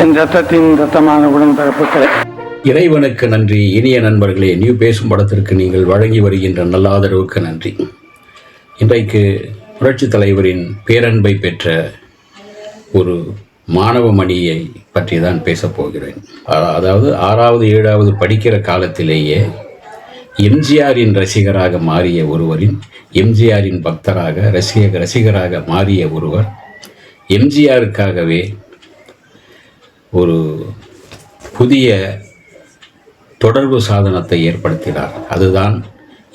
என் ரத்தத்தின் ரத்தமான உடன்பிறப்புகளே, இறைவனுக்கு நன்றி. இனிய நண்பர்களே, நியூ பேசும் படத்திற்கு நீங்கள் வழங்கி வருகின்ற நல்ல ஆதரவுக்கு நன்றி. இன்றைக்கு புரட்சித் தலைவரின் பேரன்பை பெற்ற ஒரு மாணவ மணியை பற்றி தான் பேசப் போகிறேன். அதாவது 6வது 7வது படிக்கிற காலத்திலேயே எம்ஜிஆரின் ரசிகராக மாறிய ஒருவரின், எம்ஜிஆரின் பக்தராக ரசிகராக மாறிய ஒருவர் எம்ஜிஆருக்காகவே ஒரு புதிய தொடர்பு சாதனத்தை ஏற்படுத்தினார். அதுதான்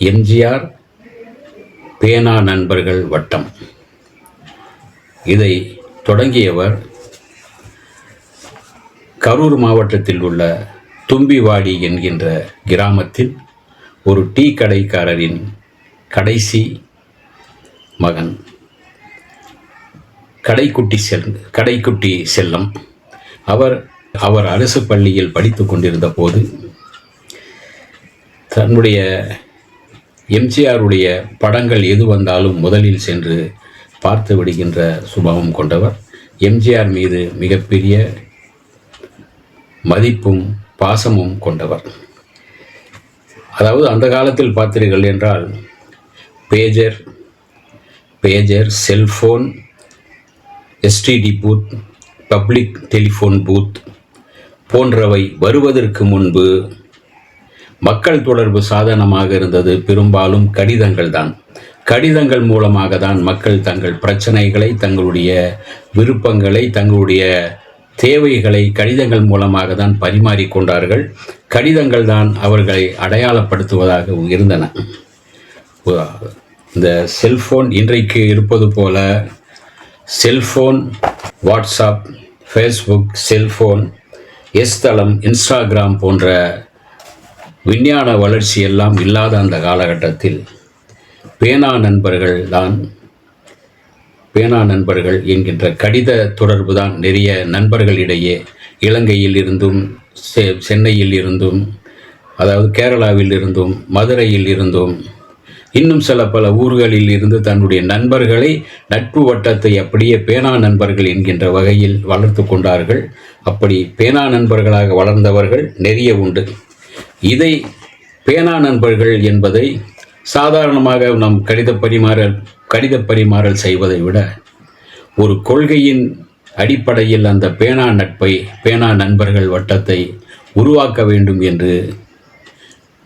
எம்ஜிஆர் பேனா நண்பர்கள் வட்டம். இதை தொடங்கியவர் கரூர் மாவட்டத்தில் உள்ள தும்பிவாடி என்கின்ற கிராமத்தில் ஒரு டீ கடைக்காரரின் கடைசி மகன் கடைக்குட்டி செல்லம். அவர் அரசு பள்ளியில் படித்து கொண்டிருந்த போது தன்னுடைய எம்ஜிஆருடைய படங்கள் எது வந்தாலும் முதலில் சென்று பார்த்து விடுகின்ற சுபாவம் கொண்டவர். எம்ஜிஆர் மீது மிகப்பெரிய மதிப்பும் பாசமும் கொண்டவர். அதாவது அந்த காலத்தில் பார்த்தீர்கள் என்றால் pager, cellphone, STD booth, public telephone booth போன்றவை வருவதற்கு முன்பு மக்கள் தொடர்பு சாதனமாக இருந்தது பெரும்பாலும் கடிதங்கள் தான். கடிதங்கள் மூலமாக தான் மக்கள் தங்கள் பிரச்சனைகளை, தங்களுடைய விருப்பங்களை, தங்களுடைய தேவைகளை கடிதங்கள் மூலமாக தான் பரிமாறிக்கொண்டார்கள். கடிதங்கள் தான் அவர்களை அடையாளப்படுத்துவதாக இருந்தன. இந்த செல்போன் இன்றைக்கு இருப்பது போல செல்போன், வாட்ஸ்அப், ஃபேஸ்புக், செல்போன், எஸ்தளம், இன்ஸ்டாகிராம் போன்ற விஞ்ஞான வளர்ச்சி எல்லாம் இல்லாத அந்த காலகட்டத்தில் பேனா நண்பர்கள் என்கின்ற கடித தொடர்பு தான் நிறைய நண்பர்களிடையே இலங்கையில் இருந்தும், சென்னையில் இருந்தும், அதாவது கேரளாவில் இருந்தும், மதுரையில் இருந்தும், இன்னும் சில பல ஊர்களில் இருந்து தன்னுடைய நண்பர்களை, நட்பு வட்டத்தை அப்படியே பேனா நண்பர்கள் என்கின்ற வகையில் வளர்த்து கொண்டார்கள். அப்படி பேனா நண்பர்களாக வளர்ந்தவர்கள் நிறைய உண்டு. இதை பேனா நண்பர்கள் என்பதை சாதாரணமாக நம் கடித பரிமாறல் செய்வதை விட ஒரு கொள்கையின் அடிப்படையில் அந்த பேனா நண்பர்கள் வட்டத்தை உருவாக்க வேண்டும் என்று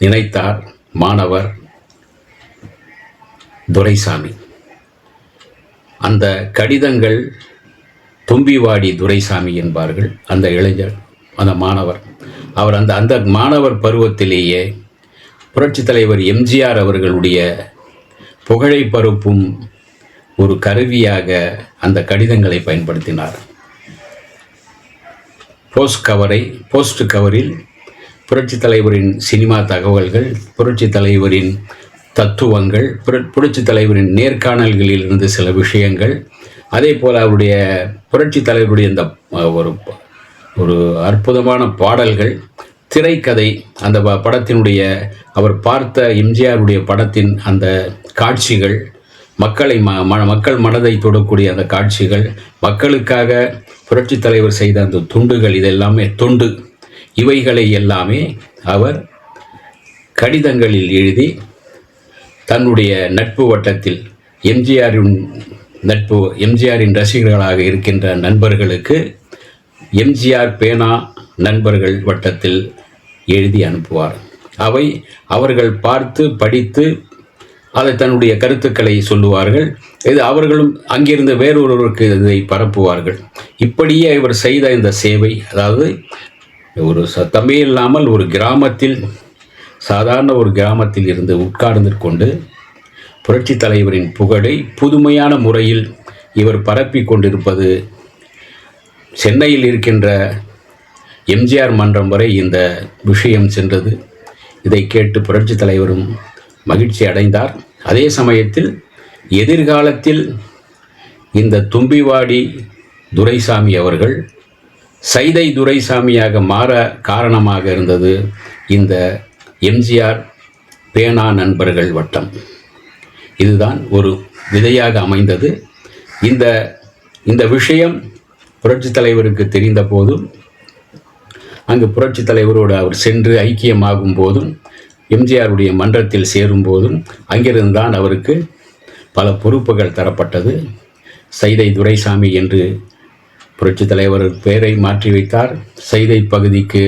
நினைத்தார் மாணவர் துரைசாமி. அந்த கடிதங்கள் தும்பிவாடி துரைசாமி என்பார்கள் அந்த இளைஞர், அந்த மாணவர். அவர் அந்த மாணவர் பருவத்திலேயே புரட்சித் தலைவர் எம்ஜிஆர் அவர்களுடைய புகழை பரப்பும் ஒரு கருவியாக அந்த கடிதங்களை பயன்படுத்தினார். போஸ்ட் கவரில் புரட்சித் தலைவரின் சினிமா தகவல்கள், புரட்சித் தலைவரின் தத்துவங்கள், புரட்சித் தலைவரின் நேர்காணல்களில் இருந்து சில விஷயங்கள், அதே போல் அவருடைய புரட்சித் தலைவருடைய இந்த ஒரு அற்புதமான பாடல்கள், திரைக்கதை, அந்த படத்தினுடைய அவர் பார்த்த எம்ஜிஆருடைய படத்தின் அந்த காட்சிகள், மக்கள் மனதை தொடக்கூடிய அந்த காட்சிகள், மக்களுக்காக புரட்சித் தலைவர் செய்த அந்த துண்டுகள், இதெல்லாமே இவைகளை எல்லாமே அவர் கடிதங்களில் எழுதி தன்னுடைய நட்பு வட்டத்தில் எம்ஜிஆரின் ரசிகர்களாக இருக்கின்ற நண்பர்களுக்கு எம்ஜிஆர் பேனா நண்பர்கள் வட்டத்தில் எழுதி அனுப்புவார். அவர்கள் பார்த்து படித்து அதை தன்னுடைய கருத்துக்களை சொல்லுவார்கள். அவர்களும் அங்கிருந்து வேறொருவருக்கு இதை பரப்புவார்கள். இப்படியே இவர் செய்த இந்த சேவை, அதாவது ஒரு சத்தமே இல்லாமல் ஒரு கிராமத்தில், சாதாரண ஒரு கிராமத்தில் இருந்து உட்கார்ந்து கொண்டு புரட்சித் தலைவரின் புகழை புதுமையான முறையில் இவர் பரப்பி கொண்டிருப்பது சென்னையில் இருக்கின்ற எம்ஜிஆர் மன்றம் வரை இந்த விஷயம் சென்றது. இதை கேட்டு புரட்சித் தலைவரும் மகிழ்ச்சி அடைந்தார். அதே சமயத்தில் எதிர்காலத்தில் இந்த தும்பிவாடி துரைசாமி அவர்கள் சைதை துரைசாமியாக மாற காரணமாக இருந்தது இந்த எம்ஜிஆர் பேனா நண்பர்கள் வட்டம். இதுதான் ஒரு விதையாக அமைந்தது. இந்த விஷயம் புரட்சித் தலைவருக்கு தெரிந்த போதும் அங்கு புரட்சித் தலைவரோடு அவர் சென்று ஐக்கியமாகும் போதும் எம்ஜிஆருடைய மன்றத்தில் சேரும் போதும் அங்கிருந்தான் அவருக்கு பல பொறுப்புகள் தரப்பட்டது. சைதை துரைசாமி என்று புரட்சித் தலைவர் பெயரை மாற்றி வைத்தார். சைதை பகுதிக்கு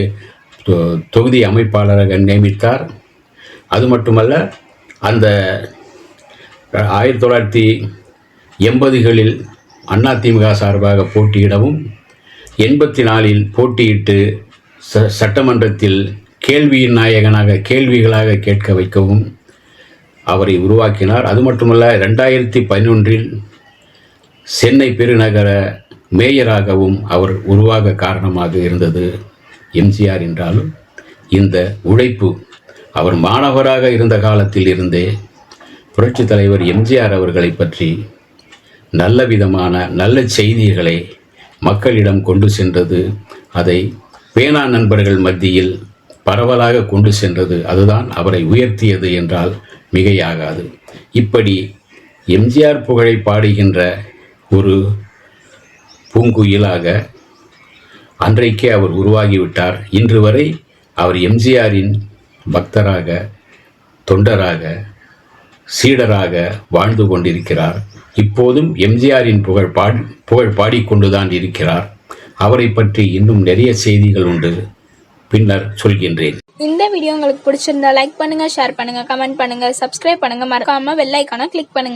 தொகுதி அமைப்பாளராக நியமித்தார். அது மட்டுமல்ல, அந்த 1980களில் அதிமுக சார்பாக போட்டியிடவும் 84ல் போட்டியிட்டு சட்டமன்றத்தில் கேள்வியின் நாயகனாக கேள்விகளாக கேட்க வைக்கவும் அவரை உருவாக்கினார். அது மட்டுமல்ல, 2011ல் சென்னை பெருநகர மேயராகவும் அவர் உருவாக காரணமாக இருந்தது எம்ஜிஆர் என்றாலும் இந்த உழைப்பு அவர் மாணவராக இருந்த காலத்தில் இருந்தே புரட்சித் தலைவர் எம்ஜிஆர் அவர்களை பற்றி நல்ல விதமான நல்ல செய்திகளை மக்களிடம் கொண்டு சென்றது. அதை பேனா நண்பர்கள் மத்தியில் பரவலாக கொண்டு சென்றது. அதுதான் அவரை உயர்த்தியது என்றால் மிகையாகாது. இப்படி எம்ஜிஆர் புகழை பாடுகின்ற ஒரு பூங்குயிலாக அன்றைக்கே அவர் உருவாகிவிட்டார். இன்று வரை அவர் எம்ஜிஆரின் பக்தராக, தொண்டராக, சீடராக வாழ்ந்து கொண்டிருக்கிறார். இப்போதும் எம்ஜிஆரின் புகழ் பாடிக்கொண்டுதான் இருக்கிறார். அவரை பற்றி இன்னும் நிறைய செய்திகள் உண்டு, பின்னர் சொல்கின்றேன். இந்த வீடியோ உங்களுக்கு பிடிச்சிருந்தா லைக் பண்ணுங்க, ஷேர் பண்ணுங்க, கமெண்ட் பண்ணுங்க, சப்ஸ்கிரைப் பண்ணுங்க, மறக்காம பெல் ஐகானை கிளிக் பண்ணுங்க.